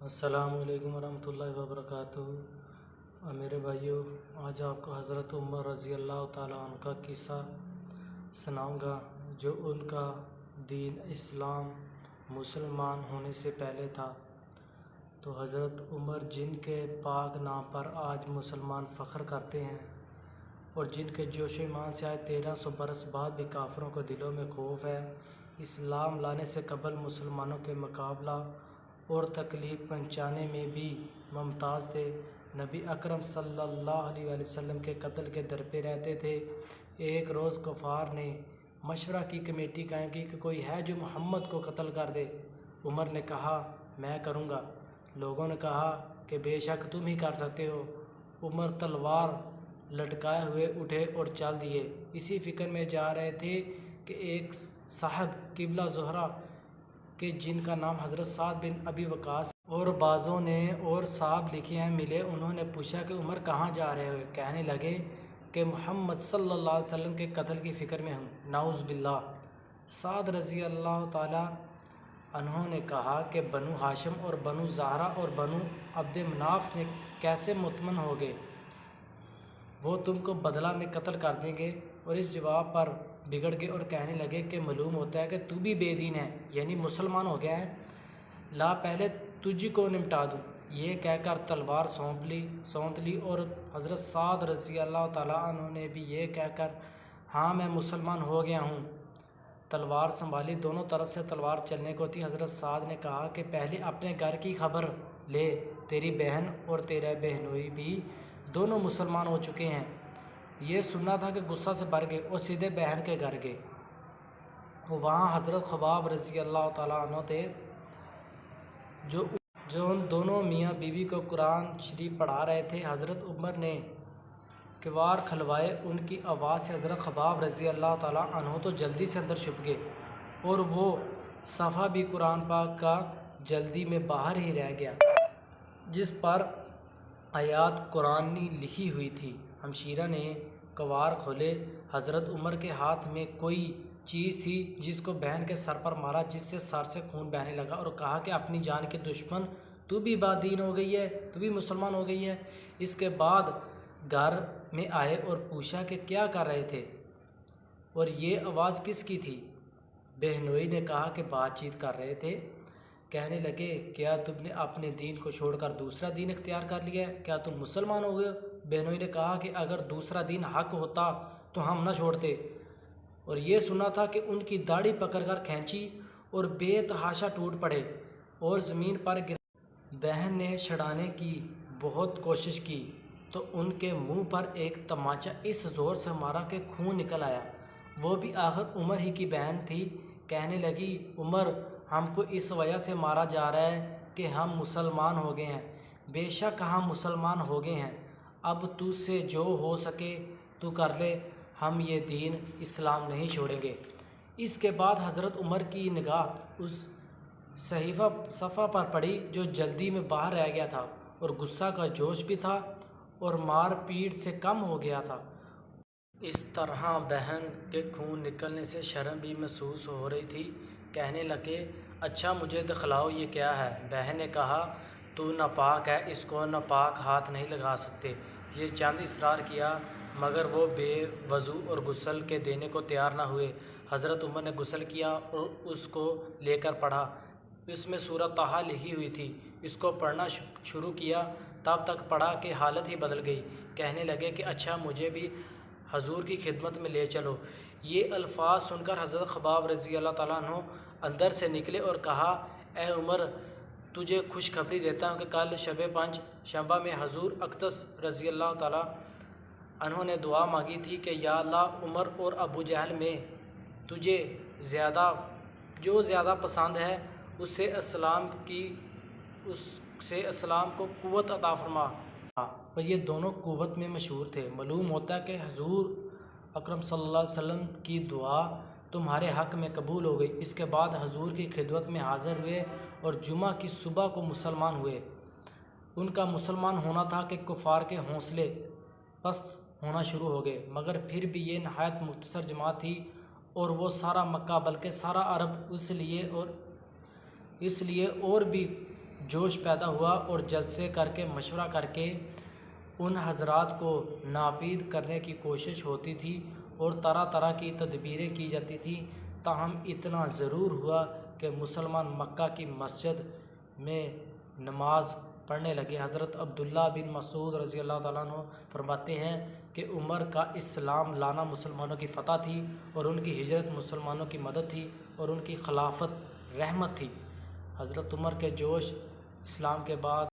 السلام علیکم ورحمۃ اللہ وبرکاتہ۔ میرے بھائیوں، آج آپ کو حضرت عمر رضی اللہ تعالیٰ عنہ کا قصہ سناؤں گا، جو ان کا دین اسلام مسلمان ہونے سے پہلے تھا۔ تو حضرت عمر جن کے پاک نام پر آج مسلمان فخر کرتے ہیں اور جن کے جوش و ایمان سے آج 1300 برس بعد بھی کافروں کو دلوں میں خوف ہے، اسلام لانے سے قبل مسلمانوں کے مقابلہ اور تکلیف پہنچانے میں بھی ممتاز تھے۔ نبی اکرم صلی اللہ علیہ وسلم کے قتل کے در پہ رہتے تھے۔ ایک روز کفار نے مشورہ کی کمیٹی قائم کی کہ کوئی ہے جو محمد کو قتل کر دے۔ عمر نے کہا میں کروں گا۔ لوگوں نے کہا کہ بے شک تم ہی کر سکتے ہو۔ عمر تلوار لٹکائے ہوئے اٹھے اور چل دیے۔ اسی فکر میں جا رہے تھے کہ ایک صاحب قبلہ زہرہ کہ جن کا نام حضرت سعد بن ابی وقاص اور بعضوں نے اور صاحب لکھے ہیں ملے۔ انہوں نے پوچھا کہ عمر کہاں جا رہے ہو؟ کہنے لگے کہ محمد صلی اللہ علیہ وسلم کے قتل کی فکر میں ہوں۔ نعوذ باللہ۔ سعد رضی اللہ تعالیٰ عنہ نے کہا کہ بنو ہاشم اور بنو زہرہ اور بنو عبد مناف نے کیسے مطمئن ہو گئے؟ وہ تم کو بدلہ میں قتل کر دیں گے۔ اور اس جواب پر بگڑ گئے اور کہنے لگے کہ معلوم ہوتا ہے کہ تو بھی بے دین ہے، یعنی مسلمان ہو گیا ہے، لا پہلے تجھ کو نمٹا دوں۔ یہ کہہ کر تلوار سونت لی اور حضرت سعد رضی اللہ تعالیٰ عنہ نے بھی یہ کہہ کر ہاں میں مسلمان ہو گیا ہوں تلوار سنبھالی۔ دونوں طرف سے تلوار چلنے کو تھی۔ حضرت سعد نے کہا کہ پہلے اپنے گھر کی خبر لے، تیری بہن اور تیرا بہنوئی بھی دونوں مسلمان ہو چکے ہیں۔ یہ سننا تھا کہ غصہ سے بھر گئے اور سیدھے بہن کے گھر گئے۔ وہاں حضرت خباب رضی اللہ تعالیٰ عنہ تھے جو ان دونوں میاں بیوی کو قرآن شریف پڑھا رہے تھے۔ حضرت عمر نے کیوار کھلوائے۔ ان کی آواز سے حضرت خباب رضی اللہ تعالیٰ عنہ تو جلدی سے اندر چھپ گئے اور وہ صفحہ بھی قرآن پاک کا جلدی میں باہر ہی رہ گیا جس پر آیات قرآنی لکھی ہوئی تھی۔ ہمشیرہ نے کیوار کھولے۔ حضرت عمر کے ہاتھ میں کوئی چیز تھی جس کو بہن کے سر پر مارا، جس سے سر سے خون بہنے لگا اور کہا کہ اپنی جان کے دشمن تو بھی بادین ہو گئی ہے، تو بھی مسلمان ہو گئی ہے۔ اس کے بعد گھر میں آئے اور پوچھا کہ کیا کر رہے تھے اور یہ آواز کس کی تھی؟ بہنوئی نے کہا کہ بات چیت کر رہے تھے۔ کہنے لگے کیا تم نے اپنے دین کو چھوڑ کر دوسرا دین اختیار کر لیا ہے؟ کیا تم مسلمان ہو گئے؟ بہنوئی نے کہا کہ اگر دوسرا دین حق ہوتا تو ہم نہ چھوڑتے۔ اور یہ سنا تھا کہ ان کی داڑھی پکڑ کر کھینچی اور بے تحاشا ٹوٹ پڑے اور زمین پر گر۔ بہن نے چھڑانے کی بہت کوشش کی تو ان کے منہ پر ایک تمانچہ اس زور سے مارا کہ خون نکل آیا۔ وہ بھی آخر عمر ہی کی بہن تھی۔ کہنے لگی عمر ہم کو اس وجہ سے مارا جا رہا ہے کہ ہم مسلمان ہو گئے ہیں۔ بے شک ہم مسلمان ہو گئے ہیں، اب تو سے جو ہو سکے تو کر لے، ہم یہ دین اسلام نہیں چھوڑیں گے۔ اس کے بعد حضرت عمر کی نگاہ اس صفحہ پر پڑی جو جلدی میں باہر رہ گیا تھا اور غصہ کا جوش بھی تھا اور مار پیٹ سے کم ہو گیا تھا۔ اس طرح بہن کے خون نکلنے سے شرم بھی محسوس ہو رہی تھی۔ کہنے لگے اچھا مجھے دکھلاؤ یہ کیا ہے؟ بہن نے کہا تو ناپاک ہے، اس کو ناپاک ہاتھ نہیں لگا سکتے۔ یہ چند اصرار کیا مگر وہ بے وضو اور غسل کے دینے کو تیار نہ ہوئے۔ حضرت عمر نے غسل کیا اور اس کو لے کر پڑھا۔ اس میں سورہ طٰہٰ لکھی ہوئی تھی۔ اس کو پڑھنا شروع کیا، تب تک پڑھا کہ حالت ہی بدل گئی۔ کہنے لگے کہ اچھا مجھے بھی حضور کی خدمت میں لے چلو۔ یہ الفاظ سن کر حضرت خباب رضی اللہ تعالیٰ عنہ اندر سے نکلے اور کہا اے عمر تجھے خوشخبری دیتا ہوں کہ کل شب پنج شنبہ میں حضور اقدس رضی اللہ تعالیٰ عنہ نے دعا مانگی تھی کہ یا اللہ عمر اور ابو جہل میں تجھے جو زیادہ پسند ہے اس سے اسلام کو قوت عطا فرما۔ اور یہ دونوں قوت میں مشہور تھے۔ معلوم ہوتا ہے کہ حضور اکرم صلی اللہ علیہ وسلم کی دعا تمہارے حق میں قبول ہو گئی۔ اس کے بعد حضور کی خدمت میں حاضر ہوئے اور جمعہ کی صبح کو مسلمان ہوئے۔ ان کا مسلمان ہونا تھا کہ کفار کے حوصلے پست ہونا شروع ہو گئے، مگر پھر بھی یہ نہایت مختصر جماعت تھی اور وہ سارا مکہ بلکہ سارا عرب اس لیے اور بھی جوش پیدا ہوا اور جلسے کر کے مشورہ کر کے ان حضرات کو ناپید کرنے کی کوشش ہوتی تھی اور طرح طرح کی تدبیریں کی جاتی تھیں، تاہم اتنا ضرور ہوا کہ مسلمان مکہ کی مسجد میں نماز پڑھنے لگے۔ حضرت عبداللہ بن مسعود رضی اللہ تعالیٰ عنہ فرماتے ہیں کہ عمر کا اسلام لانا مسلمانوں کی فتح تھی اور ان کی ہجرت مسلمانوں کی مدد تھی اور ان کی خلافت رحمت تھی۔ حضرت عمر کے جوش اسلام کے بعد